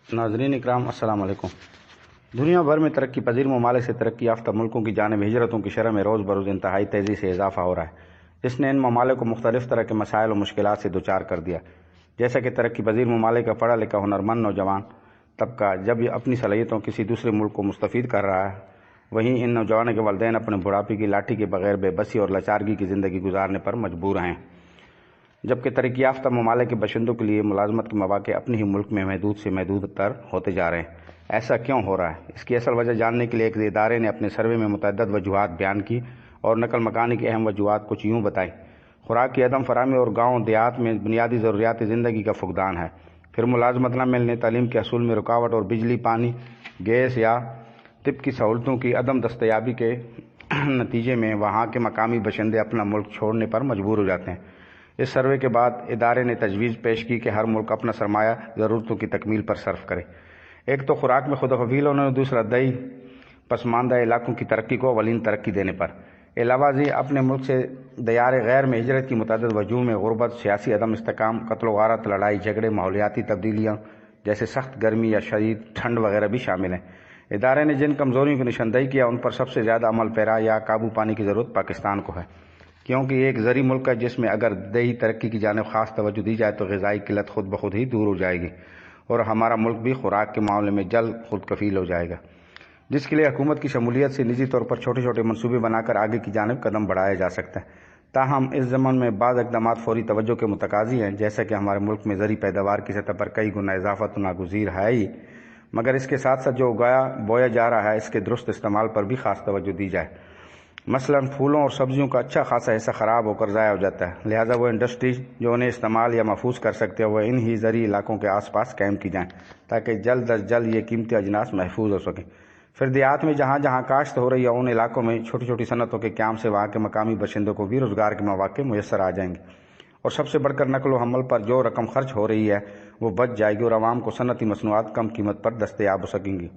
ناظرین اکرام السلام علیکم۔ دنیا بھر میں ترقی پذیر ممالک سے ترقی یافتہ ملکوں کی جانب ہجرتوں کی شرح میں روز بروز انتہائی تیزی سے اضافہ ہو رہا ہے، جس نے ان ممالک کو مختلف طرح کے مسائل و مشکلات سے دوچار کر دیا۔ جیسا کہ ترقی پذیر ممالک کا پڑھا لکھا ہنرمند نوجوان طبقہ جب یہ اپنی صلاحیتوں کسی دوسرے ملک کو مستفید کر رہا ہے، وہیں ان نوجوانوں کے والدین اپنے بڑھاپے کی لاٹھی کے بغیر بے بسی اور لاچارگی کی زندگی گزارنے پر مجبور ہیں، جبکہ ترقی یافتہ ممالک کے باشندوں کے لیے ملازمت کے مواقع اپنے ہی ملک میں محدود سے محدود تر ہوتے جا رہے ہیں۔ ایسا کیوں ہو رہا ہے؟ اس کی اصل وجہ جاننے کے لیے ایک ادارے نے اپنے سروے میں متعدد وجوہات بیان کی اور نقل مکانی کی اہم وجوہات کچھ یوں بتائیں۔ خوراک کی عدم فراہمی اور گاؤں دیہات میں بنیادی ضروریات زندگی کا فقدان ہے، پھر ملازمت نہ ملنے، تعلیم کے حصول میں رکاوٹ اور بجلی، پانی، گیس یا طب کی سہولتوں کی عدم دستیابی کے نتیجے میں وہاں کے مقامی باشندے اپنا ملک چھوڑنے پر مجبور ہو جاتے ہیں۔ اس سروے کے بعد ادارے نے تجویز پیش کی کہ ہر ملک اپنا سرمایہ ضرورتوں کی تکمیل پر صرف کرے، ایک تو خوراک میں خود کفیل ہونے اور دوسرا دیہی پسماندہ علاقوں کی ترقی کو اولین ترقی دینے پر۔ علاوہ ازیں اپنے ملک سے دیار غیر میں ہجرت کی متعدد وجوہوں میں غربت، سیاسی عدم استحکام، قتل و غارت، لڑائی جھگڑے، ماحولیاتی تبدیلیاں جیسے سخت گرمی یا شدید ٹھنڈ وغیرہ بھی شامل ہیں۔ ادارے نے جن کمزوریوں کی نشاندہی کیا ان پر سب سے زیادہ عمل پیرا یا قابو پانے کی ضرورت پاکستان کو ہے، کیونکہ یہ ایک زرعی ملک ہے جس میں اگر دیہی ترقی کی جانب خاص توجہ دی جائے تو غذائی قلت خود بخود ہی دور ہو جائے گی اور ہمارا ملک بھی خوراک کے معاملے میں جلد خود کفیل ہو جائے گا، جس کے لیے حکومت کی شمولیت سے نجی طور پر چھوٹے چھوٹے منصوبے بنا کر آگے کی جانب قدم بڑھایا جا سکتا ہے۔ تاہم اس ضمن میں بعض اقدامات فوری توجہ کے متقاضی ہیں، جیسا کہ ہمارے ملک میں زرعی پیداوار کی سطح پر کئی گنا اضافہ تو ناگزیر ہے ہی، مگر اس کے ساتھ ساتھ جو اگایا بویا جا رہا ہے اس کے درست استعمال پر بھی خاص توجہ دی جائے۔ مثلا پھولوں اور سبزیوں کا اچھا خاصا حصہ خراب ہو کر ضائع ہو جاتا ہے، لہٰذا وہ انڈسٹری جو انہیں استعمال یا محفوظ کر سکتے ہیں وہ ان ہی زرعی علاقوں کے آس پاس قائم کی جائیں تاکہ جلد از جلد یہ قیمتی اجناس محفوظ ہو سکیں۔ پھر دیہات میں جہاں جہاں کاشت ہو رہی ہے ان علاقوں میں چھوٹی چھوٹی صنعتوں کے قیام سے وہاں کے مقامی باشندوں کو بھی روزگار کے مواقع میسر آ جائیں گے، اور سب سے بڑھ کر نقل و حمل پر جو رقم خرچ ہو رہی ہے وہ بچ جائے گی اور عوام کو صنعتی مصنوعات کم قیمت پر دستیاب ہو سکیں گی۔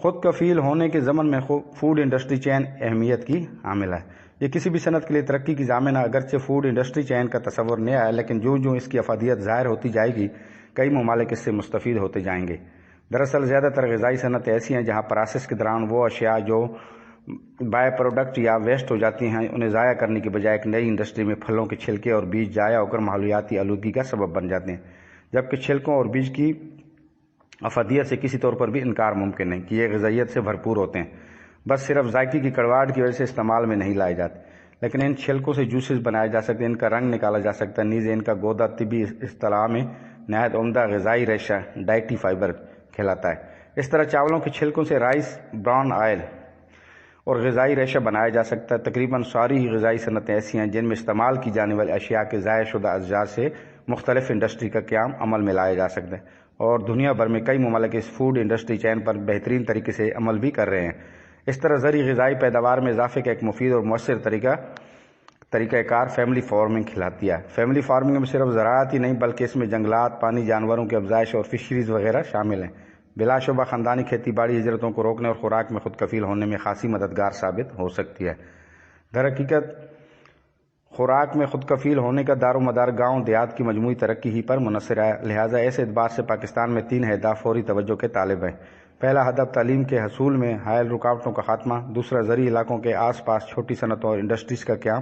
خود کفیل ہونے کے ضمن میں فوڈ انڈسٹری چین اہمیت کی حامل ہے۔ یہ کسی بھی صنعت کے لیے ترقی کی ضامن ہے۔ اگرچہ فوڈ انڈسٹری چین کا تصور نیا ہے، لیکن جوں اس کی افادیت ظاہر ہوتی جائے گی کئی ممالک اس سے مستفید ہوتے جائیں گے۔ دراصل زیادہ تر غذائی صنعتیں ایسی ہیں جہاں پروسیس کے دوران وہ اشیاء جو بائی پروڈکٹ یا ویسٹ ہو جاتی ہیں انہیں ضائع کرنے کی بجائے ایک نئی انڈسٹری میں پھلوں کے چھلکے اور بیج ضائع ہو کر ماحولیاتی آلودگی کا سبب بن جاتے ہیں، جبکہ چھلکوں اور بیج کی افادیت سے کسی طور پر بھی انکار ممکن نہیں کہ یہ غذائیت سے بھرپور ہوتے ہیں، بس صرف ذائقے کی کڑواہٹ کی وجہ سے استعمال میں نہیں لائے جاتے۔ لیکن ان چھلکوں سے جوسز بنائے جا سکتے ہیں، ان کا رنگ نکالا جا سکتا ہے، نیز ان کا گودا طبی اصطلاح میں نہایت عمدہ غذائی ریشہ ڈائٹی فائبر کہلاتا ہے۔ اس طرح چاولوں کے چھلکوں سے رائس بران آئل اور غذائی ریشہ بنایا جا سکتا ہے۔ تقریباً ساری ہی غذائی صنعتیں ایسی ہیں جن میں استعمال کی جانے والی اشیاء کے ضائع شدہ اجزاء سے مختلف انڈسٹری کا قیام عمل میں لایا جا سکتا ہے، اور دنیا بھر میں کئی ممالک اس فوڈ انڈسٹری چین پر بہترین طریقے سے عمل بھی کر رہے ہیں۔ اس طرح زرعی غذائی پیداوار میں اضافے کا ایک مفید اور مؤثر طریقہ کار فیملی فارمنگ کھلاتی ہے۔ فیملی فارمنگ میں صرف زراعت ہی نہیں بلکہ اس میں جنگلات، پانی، جانوروں کی افزائش اور فشریز وغیرہ شامل ہیں۔ بلا شبہ خاندانی کھیتی باڑی ہجرتوں کو روکنے اور خوراک میں خود کفیل ہونے میں خاصی مددگار ثابت ہو سکتی ہے۔ در حقیقت خوراک میں خود کفیل ہونے کا دار و مدار گاؤں دیہات کی مجموعی ترقی ہی پر منحصر ہے، لہٰذا اس اعتبار سے پاکستان میں 3 اہداف فوری توجہ کے طالب ہیں۔ پہلا ہدف تعلیم کے حصول میں حائل رکاوٹوں کا خاتمہ، دوسرا زرعی علاقوں کے آس پاس چھوٹی صنعتوں اور انڈسٹریز کا قیام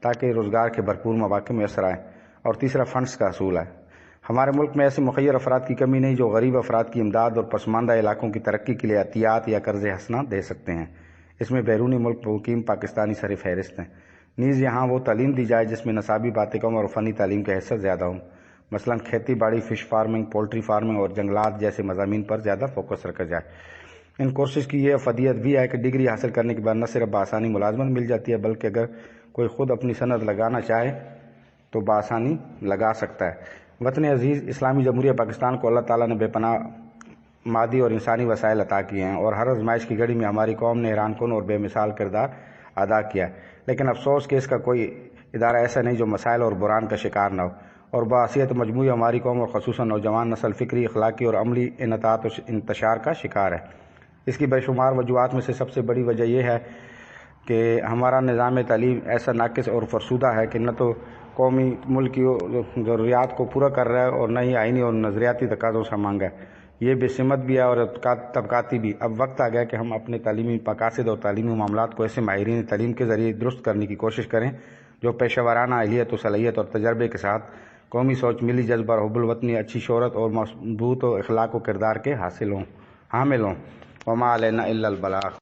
تاکہ روزگار کے بھرپور مواقع میسر آئیں، اور تیسرا فنڈز کا حصول ہے۔ ہمارے ملک میں ایسے مخیر افراد کی کمی نہیں جو غریب افراد کی امداد اور پسماندہ علاقوں کی ترقی کے لیے عطیات یا قرض حسنہ دے سکتے ہیں۔ اس میں بیرونی ملک مقیم پاکستانی سر فہرست ہیں۔ نیز یہاں وہ تعلیم دی جائے جس میں نصابی باتیں کم اور فنی تعلیم کا حصہ زیادہ ہوں، مثلا کھیتی باڑی، فش فارمنگ، پولٹری فارمنگ اور جنگلات جیسے مضامین پر زیادہ فوکس رکھا جائے۔ ان کورسز کی یہ افادیت بھی ہے کہ ڈگری حاصل کرنے کے بعد نہ صرف بآسانی ملازمت مل جاتی ہے بلکہ اگر کوئی خود اپنی صنعت لگانا چاہے تو بآسانی لگا سکتا ہے۔ وطن عزیز اسلامی جمہوریہ پاکستان کو اللہ تعالیٰ نے بے پناہ مادی اور انسانی وسائل عطا کیے ہیں، اور ہر آزمائش کی گھڑی میں ہماری قوم نے حیران کن اور بے مثال کردار ادا کیا ہے، لیکن افسوس کہ اس کا کوئی ادارہ ایسا نہیں جو مسائل اور بحران کا شکار نہ ہو، اور بحیثیت مجموعی ہماری قوم اور خصوصاً نوجوان نسل فکری، اخلاقی اور عملی انعطاف و انتشار کا شکار ہے۔ اس کی بے شمار وجوہات میں سے سب سے بڑی وجہ یہ ہے کہ ہمارا نظام تعلیم ایسا ناقص اور فرسودہ ہے کہ نہ تو قومی ملک کی ضروریات کو پورا کر رہا ہے اور نہ ہی آئینی اور نظریاتی تقاضوں سے مانگا ہے۔ یہ بے سمت بھی ہے اور طبقاتی بھی۔ اب وقت آ گیا کہ ہم اپنے تعلیمی مقاصد اور تعلیمی معاملات کو ایسے ماہرین تعلیم کے ذریعے درست کرنے کی کوشش کریں جو پیشہ ورانہ اہلیت و صلاحیت اور تجربے کے ساتھ قومی سوچ، ملی جذبہ اور حب الوطنی، اچھی شہرت اور مضبوط و اخلاق و کردار کے حامل ہوں۔ وما علینا الا البلاغ۔